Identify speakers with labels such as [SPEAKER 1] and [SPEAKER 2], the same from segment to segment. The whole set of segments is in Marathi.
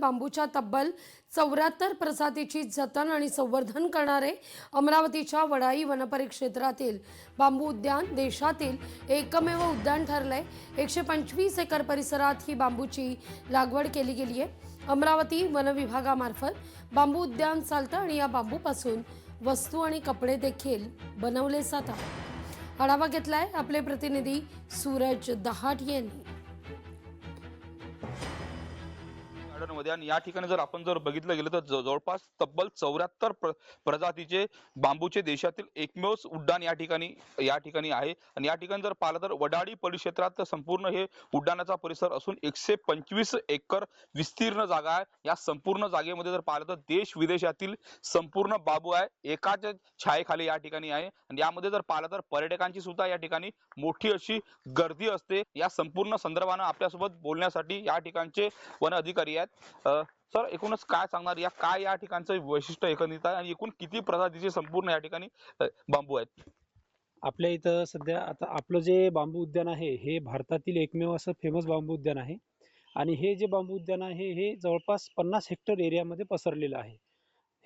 [SPEAKER 1] बांबूच्या तब्बल 74 प्रजातीची जतन आणि संवर्धन करणारे अमरावतीच्या वडाई वनपरिक्षेत्रातील बांबू उद्यान देशातील एकमेव उद्यान ठरलंय। 125 एकर परिसरात ही बांबूची लागवड केली गेली आहे। अमरावती वन विभागामार्फत बांबू उद्यान चालतं आणि या बांबूपासून वस्तू आणि कपडे देखील बनवले जातात। आढावा घेतलाय आपले प्रतिनिधी सूरज दहाट यांनी।
[SPEAKER 2] मध्ये आणि या ठिकाणी जर आपण बघितलं गेलं तर जवळपास तब्बल 74 प्रजातीचे बांबूचे देशातील एकमेव उड्डाण या ठिकाणी आहे। आणि या ठिकाणी जर पाहिलं तर वडाळी परिक्षेत्रात संपूर्ण हे उड्डाणाचा परिसर असून 125 एकर विस्तीर्ण जागा आहे। या संपूर्ण जागेमध्ये जर पाहिलं तर देश विदेशातील संपूर्ण बांबू आहे एकाच छायेखाली या ठिकाणी आहे। आणि यामध्ये जर पाहिलं तर पर्यटकांची सुद्धा या ठिकाणी मोठी अशी गर्दी असते। या संपूर्ण संदर्भाने आपल्यासोबत बोलण्यासाठी या ठिकाणचे वन अधिकारी आहेत। सर, एकूणच काय सांगणार या ठिकाणचं वैशिष्ट्य एकंदरीत आहे आणि एकूण किती प्रजातीचे संपूर्ण या ठिकाणी बांबू आहेत?
[SPEAKER 3] आपल्या इथं सध्या आता आपलं जे बांबू उद्यान आहे हे भारतातील एकमेव असं फेमस बांबू उद्यान आहे। आणि हे जे बांबू उद्यान आहे हे जवळपास 50 हेक्टर एरियामध्ये पसरलेलं आहे।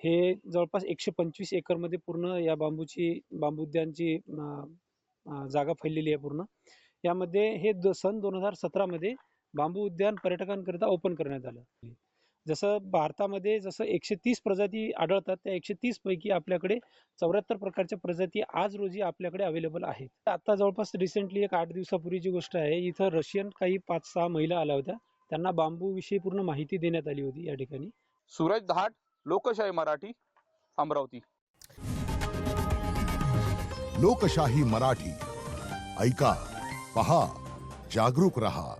[SPEAKER 3] हे जवळपास 125 एकरमध्ये पूर्ण या बांबू उद्यानची जागा फैललेली आहे पूर्ण। यामध्ये हे सन 2017 मध्ये बांबू उद्यान पर्यटकांकरिता ओपन करण्यात आलं। जसं भारतामध्ये 130 प्रजाती आढळतात, त्या 130 पैकी आपल्याकडे 74 प्रकारच्या प्रजाती आज रोजी आपल्याकडे अवेलेबल आहेत। आता जवळपास रिसेंटली एक 8 दिवसापूर्वीची गोष्ट आहे, इथं रशियन काही 5-6 महिला आल्या होत्या, त्यांना बांबू विषयी पूर्ण माहिती देण्यात आली होती या ठिकाणी।
[SPEAKER 2] सूरज दहाट, लोकशाही मराठी, अमरावती।
[SPEAKER 4] लोकशाही मराठी ऐका, पहा, जागरूक रहा।